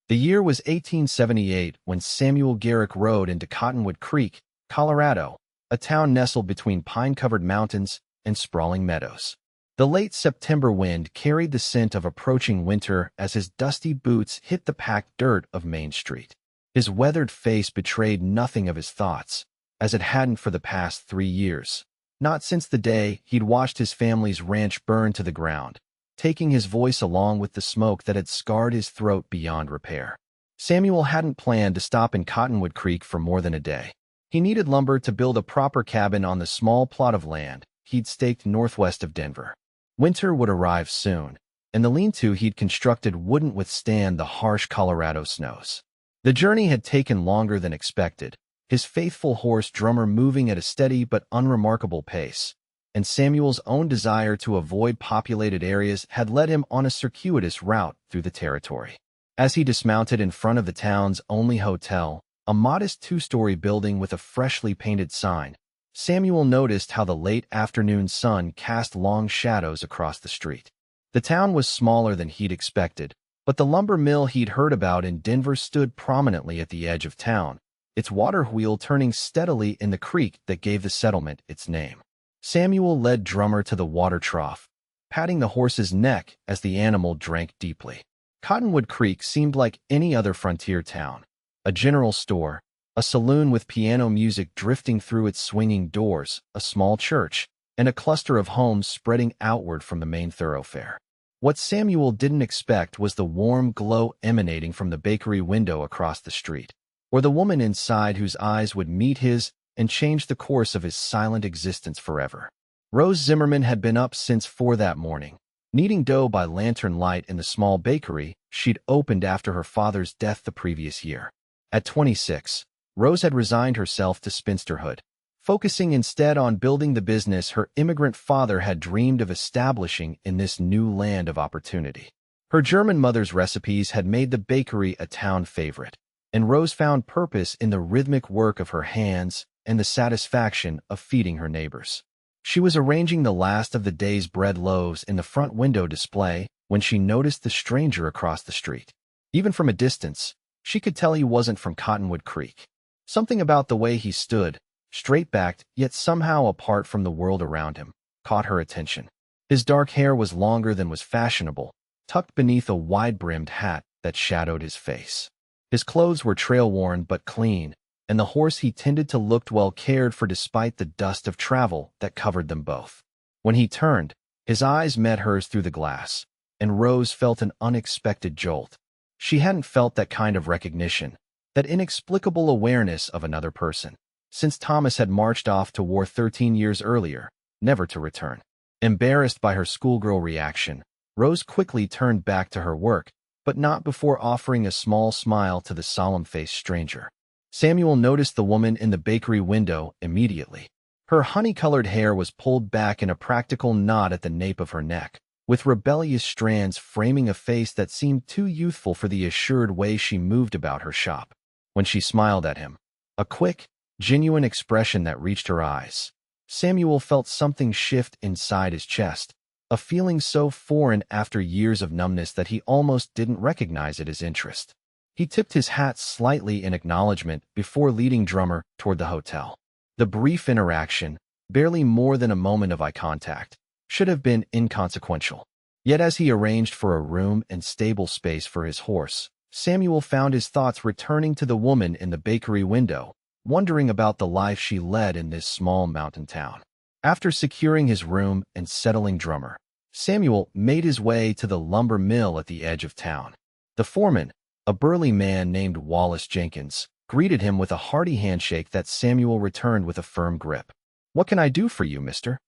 The year was 1878 when Samuel Garrick rode into Cottonwood Creek, Colorado, a town nestled between pine-covered mountains and sprawling meadows. The late September wind carried the scent of approaching winter as his dusty boots hit the packed dirt of Main Street. His weathered face betrayed nothing of his thoughts, as it hadn't for the past 3 years. Not since the day he'd watched his family's ranch burn to the ground, taking his voice along with the smoke that had scarred his throat beyond repair. Samuel hadn't planned to stop in Cottonwood Creek for more than a day. He needed lumber to build a proper cabin on the small plot of land he'd staked northwest of Denver. Winter would arrive soon, and the lean-to he'd constructed wouldn't withstand the harsh Colorado snows. The journey had taken longer than expected, his faithful horse Drummer moving at a steady but unremarkable pace, and Samuel's own desire to avoid populated areas had led him on a circuitous route through the territory. As he dismounted in front of the town's only hotel, a modest 2-story building with a freshly painted sign, Samuel noticed how the late afternoon sun cast long shadows across the street. The town was smaller than he'd expected, but the lumber mill he'd heard about in Denver stood prominently at the edge of town, its water wheel turning steadily in the creek that gave the settlement its name. Samuel led Drummer to the water trough, patting the horse's neck as the animal drank deeply. Cottonwood Creek seemed like any other frontier town. A general store, a saloon with piano music drifting through its swinging doors, a small church, and a cluster of homes spreading outward from the main thoroughfare. What Samuel didn't expect was the warm glow emanating from the bakery window across the street, or the woman inside whose eyes would meet his and change the course of his silent existence forever. Rose Zimmerman had been up since 4 that morning, kneading dough by lantern light in the small bakery she'd opened after her father's death the previous year. At 26, Rose had resigned herself to spinsterhood, focusing instead on building the business her immigrant father had dreamed of establishing in this new land of opportunity. Her German mother's recipes had made the bakery a town favorite, and Rose found purpose in the rhythmic work of her hands and the satisfaction of feeding her neighbors. She was arranging the last of the day's bread loaves in the front window display when she noticed the stranger across the street. Even from a distance, she could tell he wasn't from Cottonwood Creek. Something about the way he stood, straight-backed yet somehow apart from the world around him, caught her attention. His dark hair was longer than was fashionable, tucked beneath a wide-brimmed hat that shadowed his face. His clothes were trail-worn but clean, and the horse he tended to looked well cared for despite the dust of travel that covered them both. When he turned, his eyes met hers through the glass, and Rose felt an unexpected jolt. She hadn't felt that kind of recognition, that inexplicable awareness of another person, since Thomas had marched off to war 13 years earlier, never to return. Embarrassed by her schoolgirl reaction, Rose quickly turned back to her work, but not before offering a small smile to the solemn-faced stranger. Samuel noticed the woman in the bakery window immediately. Her honey-colored hair was pulled back in a practical knot at the nape of her neck, with rebellious strands framing a face that seemed too youthful for the assured way she moved about her shop. When she smiled at him, a quick, genuine expression that reached her eyes, Samuel felt something shift inside his chest, a feeling so foreign after years of numbness that he almost didn't recognize it as interest. He tipped his hat slightly in acknowledgement before leading Drummer toward the hotel. The brief interaction, barely more than a moment of eye contact, should have been inconsequential. Yet as he arranged for a room and stable space for his horse, Samuel found his thoughts returning to the woman in the bakery window, wondering about the life she led in this small mountain town. After securing his room and settling Drummer, Samuel made his way to the lumber mill at the edge of town. The foreman, a burly man named Wallace Jenkins, greeted him with a hearty handshake that Samuel returned with a firm grip. "What can I do for you, mister?"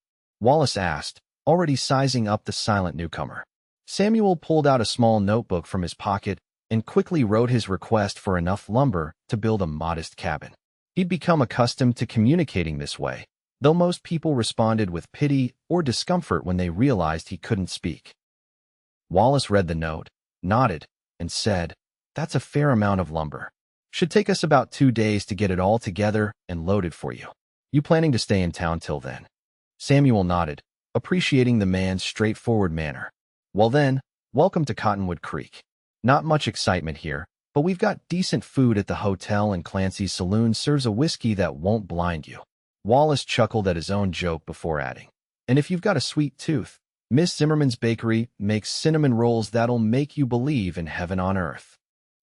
Wallace asked, already sizing up the silent newcomer. Samuel pulled out a small notebook from his pocket and quickly wrote his request for enough lumber to build a modest cabin. He'd become accustomed to communicating this way, though most people responded with pity or discomfort when they realized he couldn't speak. Wallace read the note, nodded, and said, "That's a fair amount of lumber. Should take us about 2 days to get it all together and loaded for you. You planning to stay in town till then?" Samuel nodded, appreciating the man's straightforward manner. "Well then, welcome to Cottonwood Creek. Not much excitement here, But we've got decent food at the hotel, and Clancy's saloon serves a whiskey that won't blind you." Wallace chuckled at his own joke before adding, "And if you've got a sweet tooth, Miss Zimmerman's Bakery makes cinnamon rolls that'll make you believe in heaven on earth."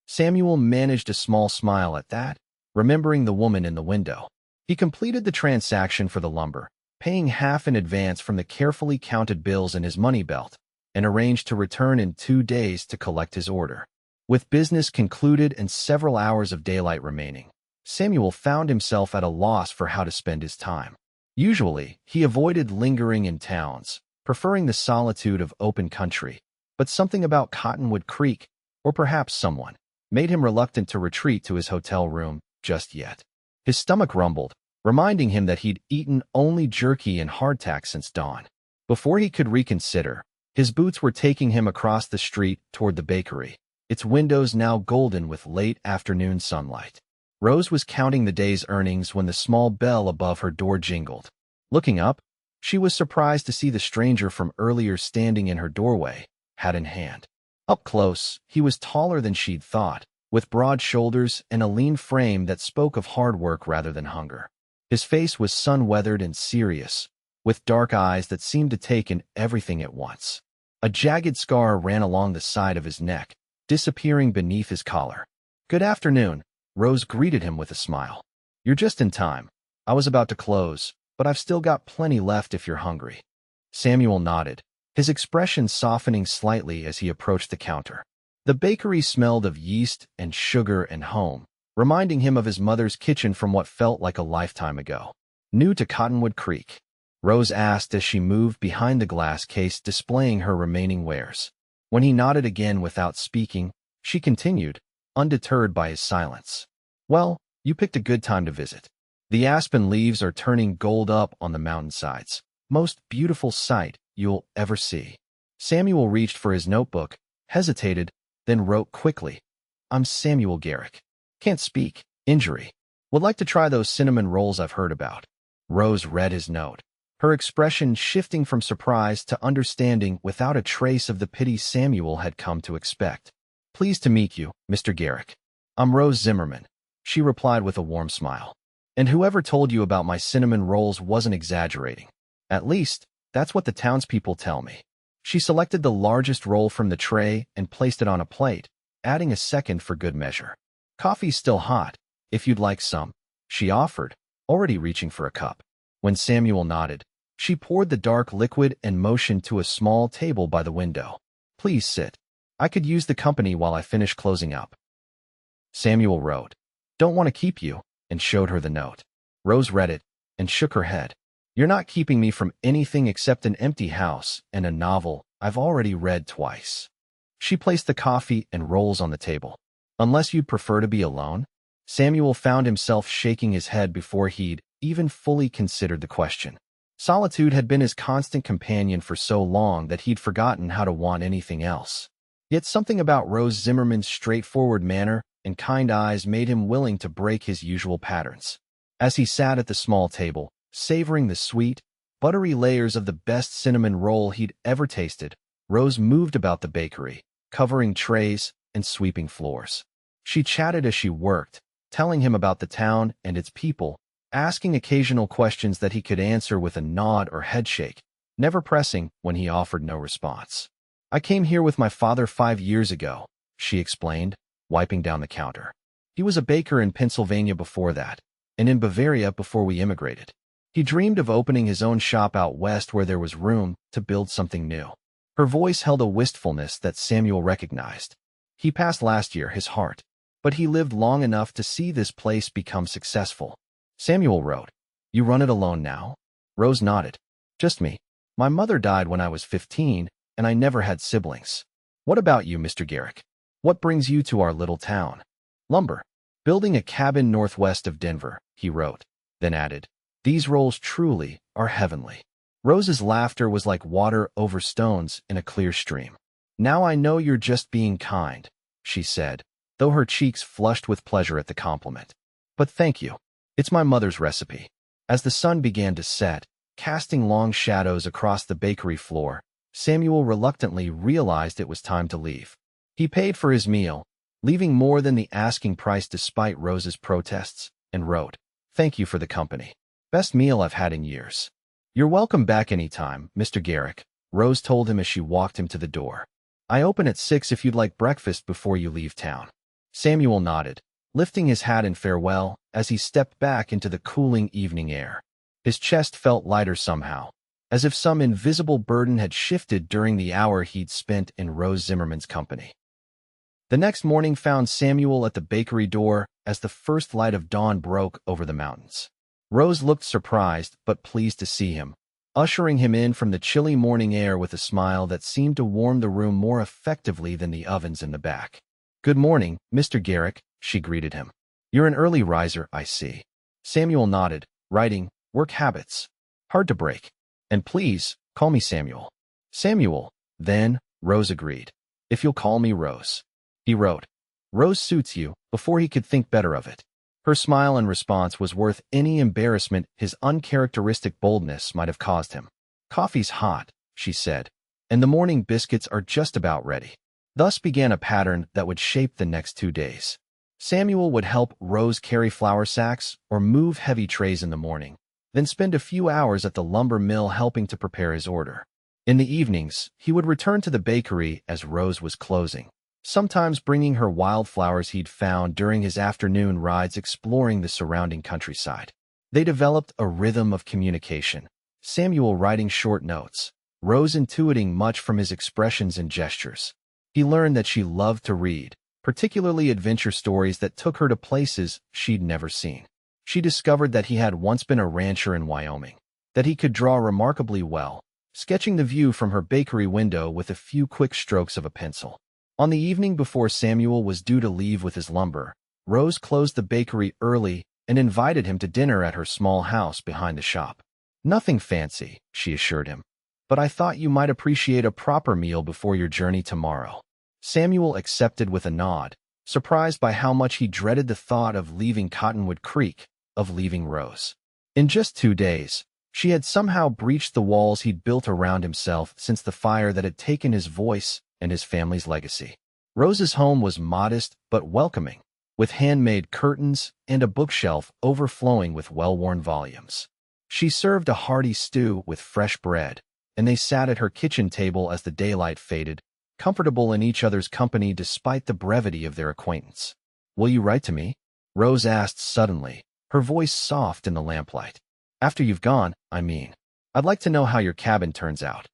Samuel managed a small smile at that, remembering the woman in the window. He completed the transaction for the lumber, paying half in advance from the carefully counted bills in his money belt, and arranged to return in 2 days to collect his order. With business concluded and several hours of daylight remaining, Samuel found himself at a loss for how to spend his time. Usually, he avoided lingering in towns, preferring the solitude of open country, but something about Cottonwood Creek, or perhaps someone, made him reluctant to retreat to his hotel room just yet. His stomach rumbled, reminding him that he'd eaten only jerky and hardtack since dawn. Before he could reconsider, his boots were taking him across the street toward the bakery, its windows now golden with late afternoon sunlight. Rose was counting the day's earnings when the small bell above her door jingled. Looking up, she was surprised to see the stranger from earlier standing in her doorway, hat in hand. Up close, he was taller than she'd thought, with broad shoulders and a lean frame that spoke of hard work rather than hunger. His face was sun-weathered and serious, with dark eyes that seemed to take in everything at once. A jagged scar ran along the side of his neck, disappearing beneath his collar. "Good afternoon," Rose greeted him with a smile. "You're just in time. I was about to close, but I've still got plenty left if you're hungry." Samuel nodded, his expression softening slightly as he approached the counter. The bakery smelled of yeast and sugar and home, reminding him of his mother's kitchen from what felt like a lifetime ago. "New to Cottonwood Creek?" Rose asked as she moved behind the glass case displaying her remaining wares. When he nodded again without speaking, she continued, undeterred by his silence. "Well, you picked a good time to visit. The aspen leaves are turning gold up on the mountainsides. Most beautiful sight you'll ever see." Samuel reached for his notebook, hesitated, then wrote quickly, "I'm Samuel Garrick. Can't speak. Injury. Would like to try those cinnamon rolls I've heard about." Rose read his note, her expression shifting from surprise to understanding without a trace of the pity Samuel had come to expect. "Pleased to meet you, Mr. Garrick. I'm Rose Zimmerman," she replied with a warm smile. "And whoever told you about my cinnamon rolls wasn't exaggerating. At least, that's what the townspeople tell me." She selected the largest roll from the tray and placed it on a plate, adding a second for good measure. "Coffee's still hot, if you'd like some," she offered, already reaching for a cup. When Samuel nodded, she poured the dark liquid and motioned to a small table by the window. "Please sit. I could use the company while I finish closing up." Samuel wrote, "Don't want to keep you," and showed her the note. Rose read it and shook her head. "You're not keeping me from anything except an empty house and a novel I've already read twice." She placed the coffee and rolls on the table. "Unless you'd prefer to be alone?" Samuel found himself shaking his head before he'd even fully considered the question. Solitude had been his constant companion for so long that he'd forgotten how to want anything else. Yet something about Rose Zimmerman's straightforward manner and kind eyes made him willing to break his usual patterns. As he sat at the small table, savoring the sweet, buttery layers of the best cinnamon roll he'd ever tasted, Rose moved about the bakery, covering trays and sweeping floors. She chatted as she worked, telling him about the town and its people, asking occasional questions that he could answer with a nod or headshake, never pressing when he offered no response. "I came here with my father 5 years ago," she explained, wiping down the counter. "He was a baker in Pennsylvania before that, and in Bavaria before we immigrated. He dreamed of opening his own shop out west where there was room to build something new." Her voice held a wistfulness that Samuel recognized. "He passed last year, his heart, but he lived long enough to see this place become successful." Samuel wrote, "You run it alone now?" Rose nodded. "Just me. My mother died when I was 15, and I never had siblings." "What about you, Mr. Garrick? What brings you to our little town?" "Lumber. Building a cabin northwest of Denver," he wrote, then added, "These rolls truly are heavenly." Rose's laughter was like water over stones in a clear stream. "Now I know you're just being kind," she said, though her cheeks flushed with pleasure at the compliment. "But thank you. It's my mother's recipe." As the sun began to set, casting long shadows across the bakery floor, Samuel reluctantly realized it was time to leave. He paid for his meal, leaving more than the asking price despite Rose's protests, and wrote, "Thank you for the company. Best meal I've had in years." "You're welcome back anytime, Mr. Garrick," Rose told him as she walked him to the door. "I open at 6 if you'd like breakfast before you leave town." Samuel nodded, lifting his hat in farewell as he stepped back into the cooling evening air. His chest felt lighter somehow, as if some invisible burden had shifted during the hour he'd spent in Rose Zimmerman's company. The next morning found Samuel at the bakery door as the first light of dawn broke over the mountains. Rose looked surprised but pleased to see him, ushering him in from the chilly morning air with a smile that seemed to warm the room more effectively than the ovens in the back. "Good morning, Mr. Garrick," she greeted him. "You're an early riser, I see." Samuel nodded, writing, "Work habits. Hard to break. And please, call me Samuel." "Samuel, then," Rose agreed. "If you'll call me Rose." He wrote, "Rose suits you," before he could think better of it. Her smile in response was worth any embarrassment his uncharacteristic boldness might have caused him. "Coffee's hot," she said, "and the morning biscuits are just about ready." Thus began a pattern that would shape the next 2 days. Samuel would help Rose carry flour sacks or move heavy trays in the morning, then spend a few hours at the lumber mill helping to prepare his order. In the evenings, he would return to the bakery as Rose was closing, sometimes bringing her wildflowers he'd found during his afternoon rides exploring the surrounding countryside. They developed a rhythm of communication, Samuel writing short notes, Rose intuiting much from his expressions and gestures. He learned that she loved to read, particularly adventure stories that took her to places she'd never seen. She discovered that he had once been a rancher in Wyoming, that he could draw remarkably well, sketching the view from her bakery window with a few quick strokes of a pencil. On the evening before Samuel was due to leave with his lumber, Rose closed the bakery early and invited him to dinner at her small house behind the shop. "Nothing fancy," she assured him, "but I thought you might appreciate a proper meal before your journey tomorrow." Samuel accepted with a nod, surprised by how much he dreaded the thought of leaving Cottonwood Creek, of leaving Rose. In just 2 days, she had somehow breached the walls he'd built around himself since the fire that had taken his voice and his family's legacy. Rose's home was modest but welcoming, with handmade curtains and a bookshelf overflowing with well-worn volumes. She served a hearty stew with fresh bread, and they sat at her kitchen table as the daylight faded, comfortable in each other's company despite the brevity of their acquaintance. "Will you write to me?" Rose asked suddenly, her voice soft in the lamplight. "After you've gone, I mean. I'd like to know how your cabin turns out."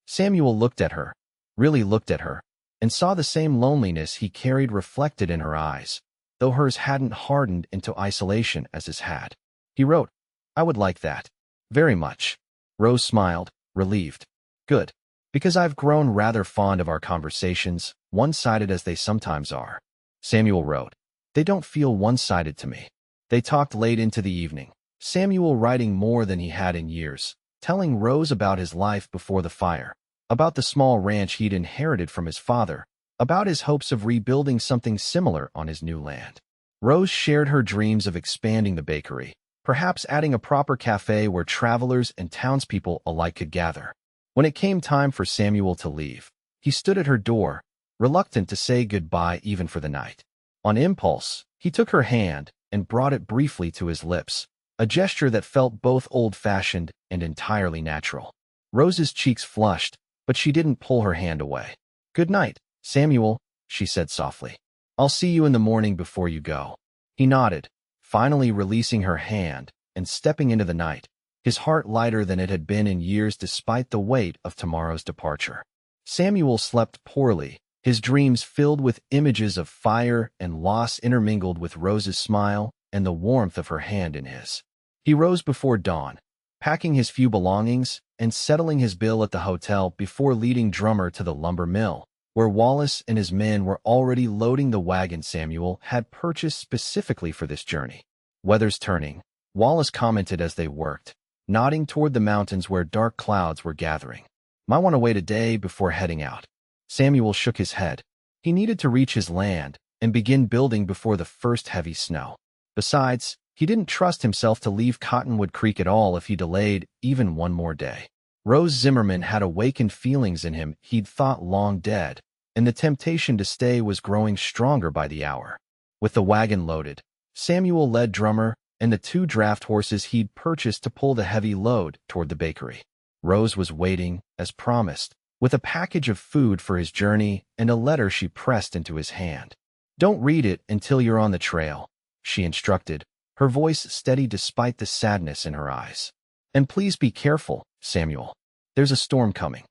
Samuel looked at her, really looked at her, and saw the same loneliness he carried reflected in her eyes, though hers hadn't hardened into isolation as his had. He wrote, "I would like that. Very much." Rose smiled, relieved. "Good. Because I've grown rather fond of our conversations, one-sided as they sometimes are." Samuel wrote, "They don't feel one-sided to me." They talked late into the evening, Samuel writing more than he had in years, telling Rose about his life before the fire, about the small ranch he'd inherited from his father, about his hopes of rebuilding something similar on his new land. Rose shared her dreams of expanding the bakery, perhaps adding a proper cafe where travelers and townspeople alike could gather. When it came time for Samuel to leave, he stood at her door, reluctant to say goodbye even for the night. On impulse, he took her hand and brought it briefly to his lips, a gesture that felt both old-fashioned and entirely natural. Rose's cheeks flushed, but she didn't pull her hand away. "Good night, Samuel," she said softly. "I'll see you in the morning before you go." He nodded, finally releasing her hand and stepping into the night, his heart lighter than it had been in years despite the weight of tomorrow's departure. Samuel slept poorly, his dreams filled with images of fire and loss intermingled with Rose's smile and the warmth of her hand in his. He rose before dawn, packing his few belongings and settling his bill at the hotel before leading Drummer to the lumber mill, where Wallace and his men were already loading the wagon Samuel had purchased specifically for this journey. "Weather's turning," Wallace commented as they worked, nodding toward the mountains where dark clouds were gathering. "Might want to wait a day before heading out." Samuel shook his head. He needed to reach his land and begin building before the first heavy snow. Besides, he didn't trust himself to leave Cottonwood Creek at all if he delayed even one more day. Rose Zimmerman had awakened feelings in him he'd thought long dead, and the temptation to stay was growing stronger by the hour. With the wagon loaded, Samuel led Drummer and the 2 draft horses he'd purchased to pull the heavy load toward the bakery. Rose was waiting, as promised, with a package of food for his journey and a letter she pressed into his hand. "Don't read it until you're on the trail," she instructed, her voice steady despite the sadness in her eyes. "And please be careful, Samuel. There's a storm coming."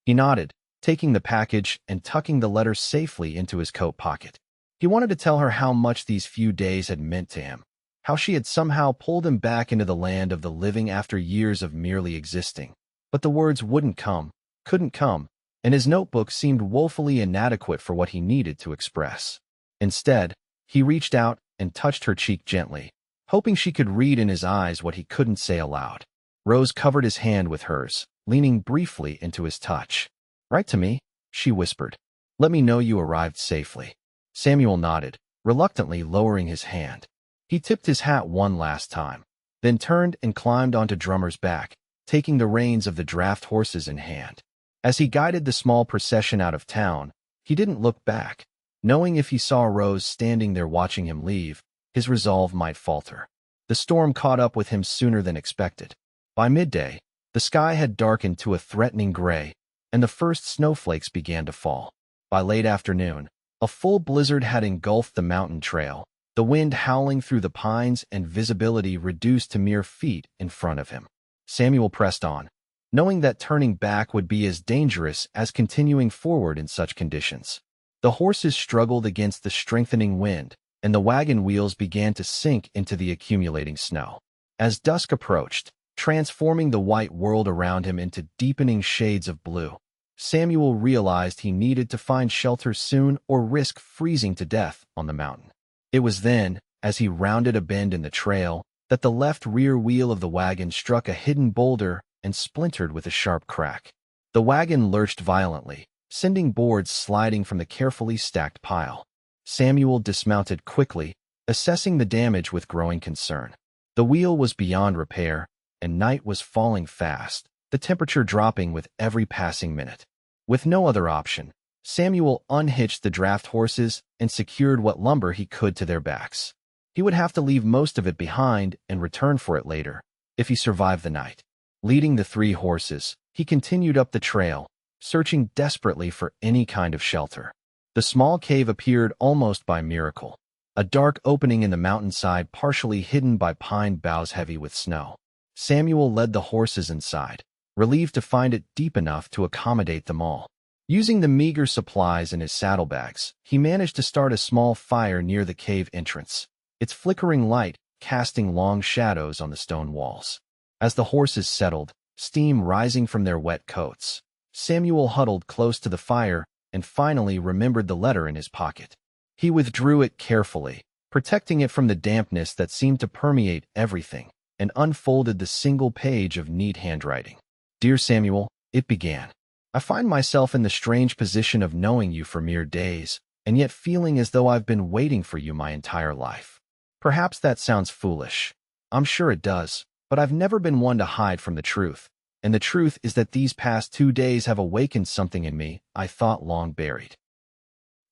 He nodded, taking the package and tucking the letter safely into his coat pocket. He wanted to tell her how much these few days had meant to him, how she had somehow pulled him back into the land of the living after years of merely existing. But the words wouldn't come, couldn't come, and his notebook seemed woefully inadequate for what he needed to express. Instead, he reached out and touched her cheek gently, hoping she could read in his eyes what he couldn't say aloud. Rose covered his hand with hers, leaning briefly into his touch. "Write to me," she whispered. "Let me know you arrived safely." Samuel nodded, reluctantly lowering his hand. He tipped his hat one last time, then turned and climbed onto Drummer's back, taking the reins of the draft horses in hand. As he guided the small procession out of town, he didn't look back, knowing if he saw Rose standing there watching him leave, his resolve might falter. The storm caught up with him sooner than expected. By midday, the sky had darkened to a threatening gray, and the first snowflakes began to fall. By late afternoon, a full blizzard had engulfed the mountain trail, the wind howling through the pines and visibility reduced to mere feet in front of him. Samuel pressed on, knowing that turning back would be as dangerous as continuing forward in such conditions. The horses struggled against the strengthening wind, and the wagon wheels began to sink into the accumulating snow. As dusk approached, transforming the white world around him into deepening shades of blue, Samuel realized he needed to find shelter soon or risk freezing to death on the mountain. It was then, as he rounded a bend in the trail, that the left rear wheel of the wagon struck a hidden boulder and splintered with a sharp crack. The wagon lurched violently, sending boards sliding from the carefully stacked pile. Samuel dismounted quickly, assessing the damage with growing concern. The wheel was beyond repair, and night was falling fast, the temperature dropping with every passing minute. With no other option, Samuel unhitched the draft horses and secured what lumber he could to their backs. He would have to leave most of it behind and return for it later, if he survived the night. Leading the 3 horses, he continued up the trail, searching desperately for any kind of shelter. The small cave appeared almost by miracle, a dark opening in the mountainside partially hidden by pine boughs heavy with snow. Samuel led the horses inside, relieved to find it deep enough to accommodate them all. Using the meager supplies in his saddlebags, he managed to start a small fire near the cave entrance, its flickering light casting long shadows on the stone walls. As the horses settled, steam rising from their wet coats, Samuel huddled close to the fire and finally remembered the letter in his pocket. He withdrew it carefully, protecting it from the dampness that seemed to permeate everything, and unfolded the single page of neat handwriting. "Dear Samuel," it began, "I find myself in the strange position of knowing you for mere days, and yet feeling as though I've been waiting for you my entire life. Perhaps that sounds foolish. I'm sure it does, but I've never been one to hide from the truth, and the truth is that these past 2 days have awakened something in me I thought long buried.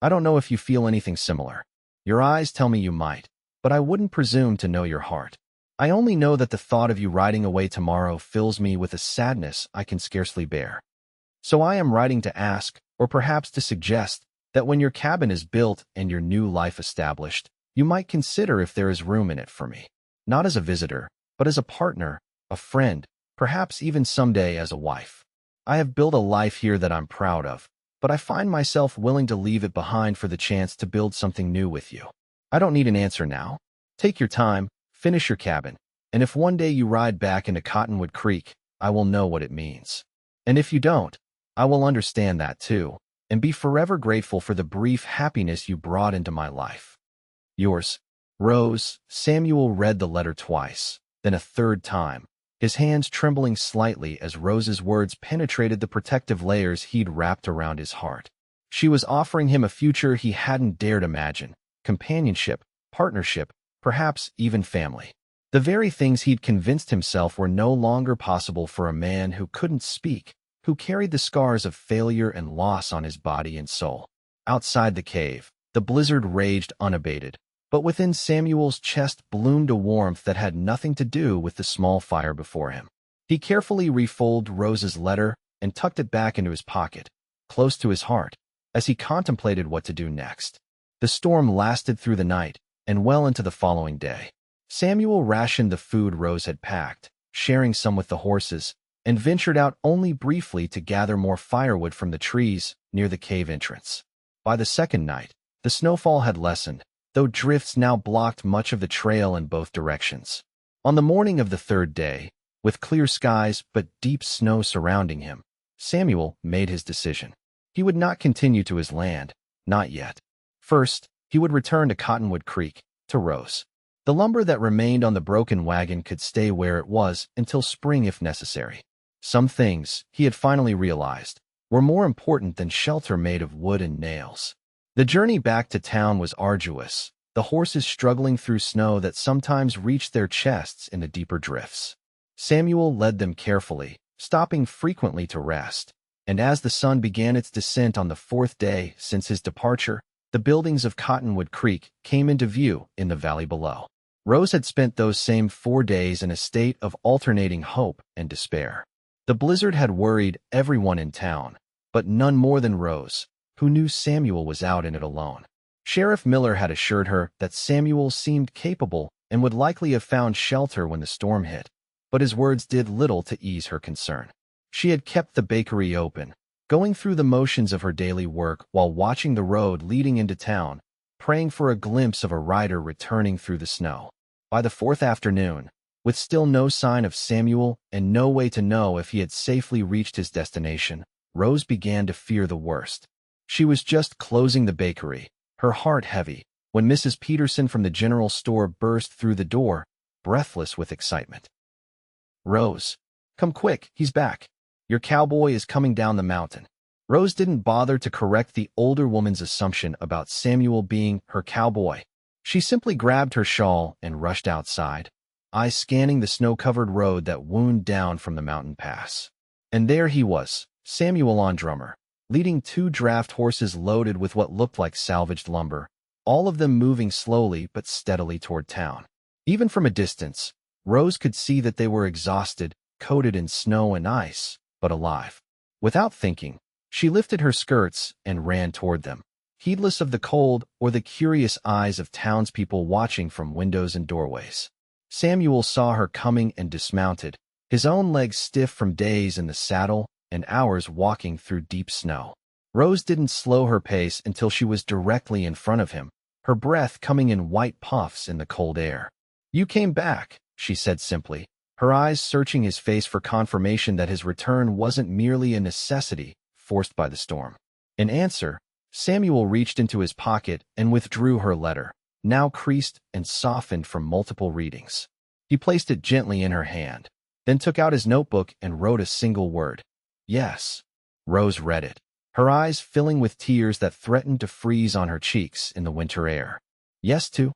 I don't know if you feel anything similar. Your eyes tell me you might, but I wouldn't presume to know your heart. I only know that the thought of you riding away tomorrow fills me with a sadness I can scarcely bear. So I am writing to ask, or perhaps to suggest, that when your cabin is built and your new life established, you might consider if there is room in it for me. Not as a visitor, but as a partner, a friend, perhaps even someday as a wife. I have built a life here that I'm proud of, but I find myself willing to leave it behind for the chance to build something new with you. I don't need an answer now. Take your time, finish your cabin, and if one day you ride back into Cottonwood Creek, I will know what it means. And if you don't, I will understand that too, and be forever grateful for the brief happiness you brought into my life. Yours, Rose." Samuel read the letter twice, then a third time, his hands trembling slightly as Rose's words penetrated the protective layers he'd wrapped around his heart. She was offering him a future he hadn't dared imagine, companionship, partnership, perhaps even family. The very things he'd convinced himself were no longer possible for a man who couldn't speak, who carried the scars of failure and loss on his body and soul. Outside the cave, the blizzard raged unabated, but within Samuel's chest bloomed a warmth that had nothing to do with the small fire before him. He carefully refolded Rose's letter and tucked it back into his pocket, close to his heart, as he contemplated what to do next. The storm lasted through the night and well into the following day. Samuel rationed the food Rose had packed, sharing some with the horses, and ventured out only briefly to gather more firewood from the trees near the cave entrance. By the second night, the snowfall had lessened, though drifts now blocked much of the trail in both directions. On the morning of the third day, with clear skies but deep snow surrounding him, Samuel made his decision. He would not continue to his land, not yet. First, he would return to Cottonwood Creek, to Rose. The lumber that remained on the broken wagon could stay where it was until spring if necessary. Some things, he had finally realized, were more important than shelter made of wood and nails. The journey back to town was arduous, the horses struggling through snow that sometimes reached their chests in the deeper drifts. Samuel led them carefully, stopping frequently to rest, and as the sun began its descent on the fourth day since his departure, the buildings of Cottonwood Creek came into view in the valley below. Rose had spent those same 4 days in a state of alternating hope and despair. The blizzard had worried everyone in town, but none more than Rose, who knew Samuel was out in it alone. Sheriff Miller had assured her that Samuel seemed capable and would likely have found shelter when the storm hit, but his words did little to ease her concern. She had kept the bakery open, going through the motions of her daily work while watching the road leading into town, praying for a glimpse of a rider returning through the snow. By the fourth afternoon, with still no sign of Samuel and no way to know if he had safely reached his destination, Rose began to fear the worst. She was just closing the bakery, her heart heavy, when Mrs. Peterson from the general store burst through the door, breathless with excitement. "Rose, come quick, he's back. Your cowboy is coming down the mountain." Rose didn't bother to correct the older woman's assumption about Samuel being her cowboy. She simply grabbed her shawl and rushed outside, eyes scanning the snow-covered road that wound down from the mountain pass. And there he was, Samuel on Drummer, leading 2 draft horses loaded with what looked like salvaged lumber, all of them moving slowly but steadily toward town. Even from a distance, Rose could see that they were exhausted, coated in snow and ice, but alive. Without thinking, she lifted her skirts and ran toward them, heedless of the cold or the curious eyes of townspeople watching from windows and doorways. Samuel saw her coming and dismounted, his own legs stiff from days in the saddle and hours walking through deep snow. Rose didn't slow her pace until she was directly in front of him, her breath coming in white puffs in the cold air. "You came back," she said simply, her eyes searching his face for confirmation that his return wasn't merely a necessity forced by the storm. In answer, Samuel reached into his pocket and withdrew her letter, now creased and softened from multiple readings. He placed it gently in her hand, then took out his notebook and wrote a single word. "Yes." Rose read it, her eyes filling with tears that threatened to freeze on her cheeks in the winter air. "Yes to?"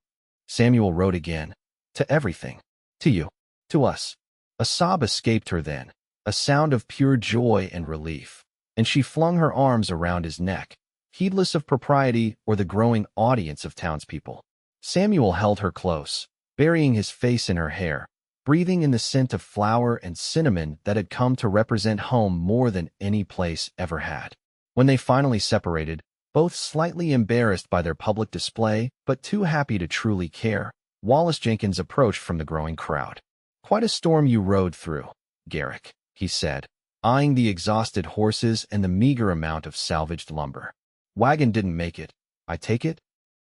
Samuel wrote again. "To everything. To you. To us." A sob escaped her then, a sound of pure joy and relief, and she flung her arms around his neck, heedless of propriety or the growing audience of townspeople. Samuel held her close, burying his face in her hair, breathing in the scent of flour and cinnamon that had come to represent home more than any place ever had. When they finally separated, both slightly embarrassed by their public display but too happy to truly care, Wallace Jenkins approached from the growing crowd. "Quite a storm you rode through, Garrick," he said, eyeing the exhausted horses and the meager amount of salvaged lumber. "Wagon didn't make it, I take it?"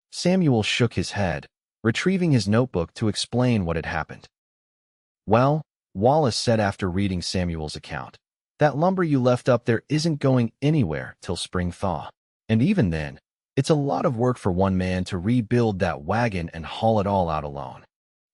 Samuel shook his head, retrieving his notebook to explain what had happened. "Well," Wallace said after reading Samuel's account, "that lumber you left up there isn't going anywhere till spring thaw. And even then, it's a lot of work for one man to rebuild that wagon and haul it all out alone."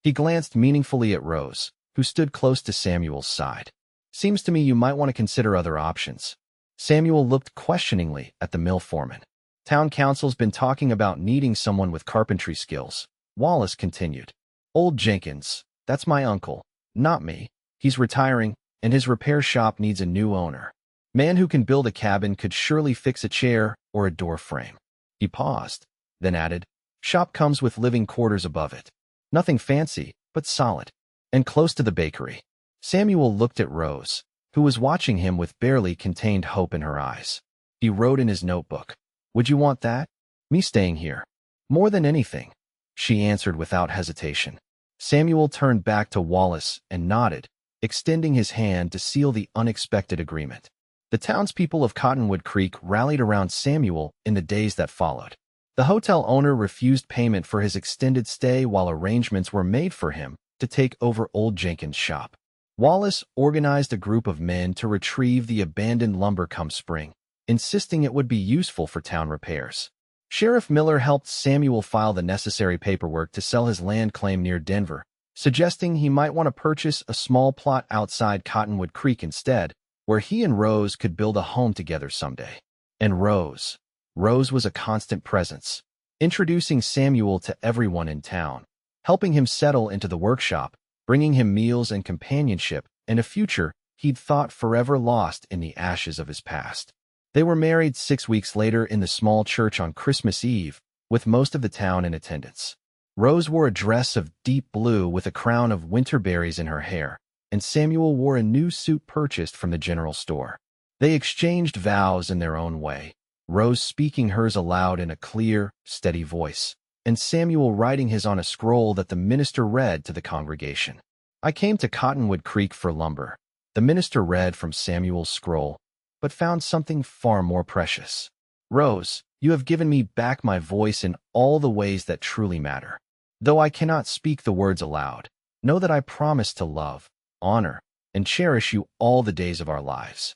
He glanced meaningfully at Rose, who stood close to Samuel's side. "Seems to me you might want to consider other options." Samuel looked questioningly at the mill foreman. "Town council's been talking about needing someone with carpentry skills," Wallace continued. "Old Jenkins, that's my uncle, not me. He's retiring, and his repair shop needs a new owner. Man who can build a cabin could surely fix a chair or a door frame. He paused, then added, Shop comes with living quarters above it. Nothing fancy, but solid, and close to the bakery. Samuel looked at Rose, who was watching him with barely contained hope in her eyes. He wrote in his notebook, Would you want that? Me staying here. More than anything, she answered without hesitation. Samuel turned back to Wallace and nodded, extending his hand to seal the unexpected agreement. The townspeople of Cottonwood Creek rallied around Samuel in the days that followed. The hotel owner refused payment for his extended stay while arrangements were made for him to take over old Jenkins' shop. Wallace organized a group of men to retrieve the abandoned lumber come spring, insisting it would be useful for town repairs. Sheriff Miller helped Samuel file the necessary paperwork to sell his land claim near Denver, suggesting he might want to purchase a small plot outside Cottonwood Creek instead, where he and Rose could build a home together someday. And Rose was a constant presence, introducing Samuel to everyone in town, helping him settle into the workshop, bringing him meals and companionship, and a future he'd thought forever lost in the ashes of his past. They were married 6 weeks later in the small church on Christmas Eve, with most of the town in attendance. Rose wore a dress of deep blue with a crown of winter berries in her hair, and Samuel wore a new suit purchased from the general store. They exchanged vows in their own way, Rose speaking hers aloud in a clear, steady voice, and Samuel writing his on a scroll that the minister read to the congregation. I came to Cottonwood Creek for lumber. The minister read from Samuel's scroll, but found something far more precious. Rose, you have given me back my voice in all the ways that truly matter. Though I cannot speak the words aloud, know that I promise to love, honor, and cherish you all the days of our lives.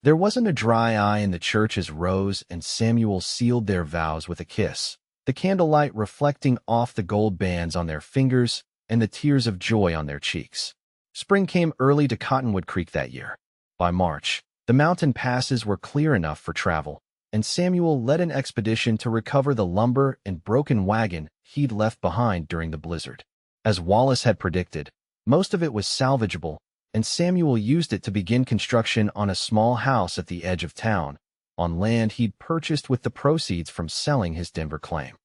There wasn't a dry eye in the church as Rose and Samuel sealed their vows with a kiss, the candlelight reflecting off the gold bands on their fingers and the tears of joy on their cheeks. Spring came early to Cottonwood Creek that year. By March, the mountain passes were clear enough for travel, and Samuel led an expedition to recover the lumber and broken wagon he'd left behind during the blizzard. As Wallace had predicted, most of it was salvageable, and Samuel used it to begin construction on a small house at the edge of town, on land he'd purchased with the proceeds from selling his Denver claim.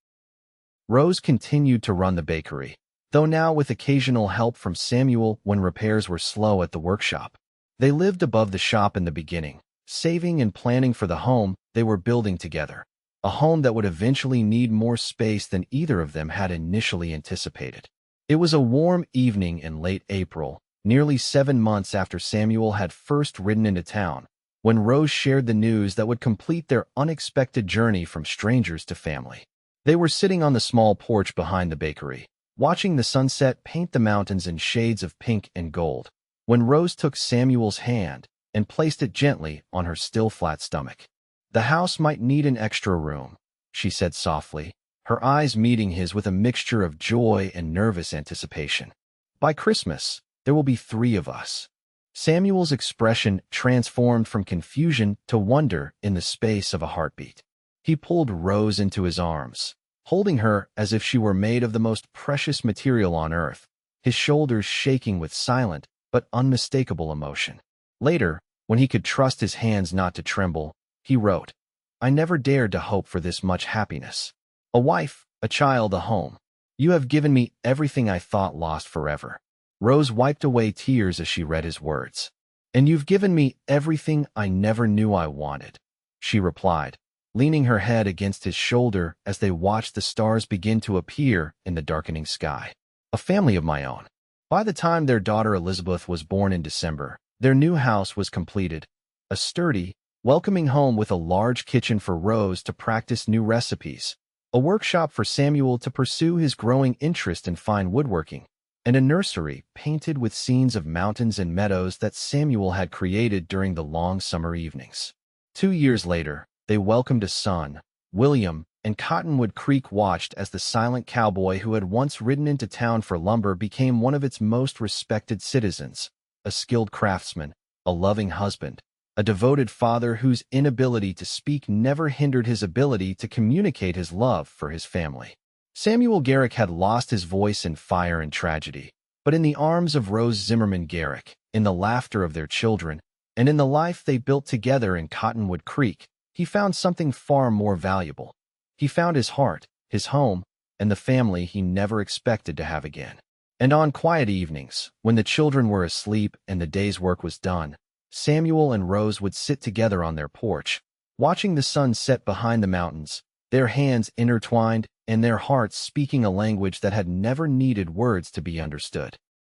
Rose continued to run the bakery, though now with occasional help from Samuel when repairs were slow at the workshop. They lived above the shop in the beginning, saving and planning for the home they were building together, a home that would eventually need more space than either of them had initially anticipated. It was a warm evening in late April, nearly 7 months after Samuel had first ridden into town, when Rose shared the news that would complete their unexpected journey from strangers to family. They were sitting on the small porch behind the bakery, watching the sunset paint the mountains in shades of pink and gold, when Rose took Samuel's hand and placed it gently on her still flat stomach. The house might need an extra room, she said softly, her eyes meeting his with a mixture of joy and nervous anticipation. By Christmas, there will be 3 of us. Samuel's expression transformed from confusion to wonder in the space of a heartbeat. He pulled Rose into his arms, holding her as if she were made of the most precious material on earth, his shoulders shaking with silent but unmistakable emotion. Later, when he could trust his hands not to tremble, he wrote, I never dared to hope for this much happiness. A wife, a child, a home. You have given me everything I thought lost forever. Rose wiped away tears as she read his words. And you've given me everything I never knew I wanted, she replied, leaning her head against his shoulder as they watched the stars begin to appear in the darkening sky. A family of my own. By the time their daughter Elizabeth was born in December, their new house was completed, a sturdy, welcoming home with a large kitchen for Rose to practice new recipes, a workshop for Samuel to pursue his growing interest in fine woodworking, and a nursery painted with scenes of mountains and meadows that Samuel had created during the long summer evenings. 2 years later, they welcomed a son, William, and Cottonwood Creek watched as the silent cowboy who had once ridden into town for lumber became one of its most respected citizens, a skilled craftsman, a loving husband, a devoted father whose inability to speak never hindered his ability to communicate his love for his family. Samuel Garrick had lost his voice in fire and tragedy, but in the arms of Rose Zimmerman Garrick, in the laughter of their children, And in the life they built together in Cottonwood Creek, he found something far more valuable. He found his heart, his home, and the family he never expected to have again. And on quiet evenings, when the children were asleep and the day's work was done, Samuel and Rose would sit together on their porch, watching the sun set behind the mountains, their hands intertwined and their hearts speaking a language that had never needed words to be understood.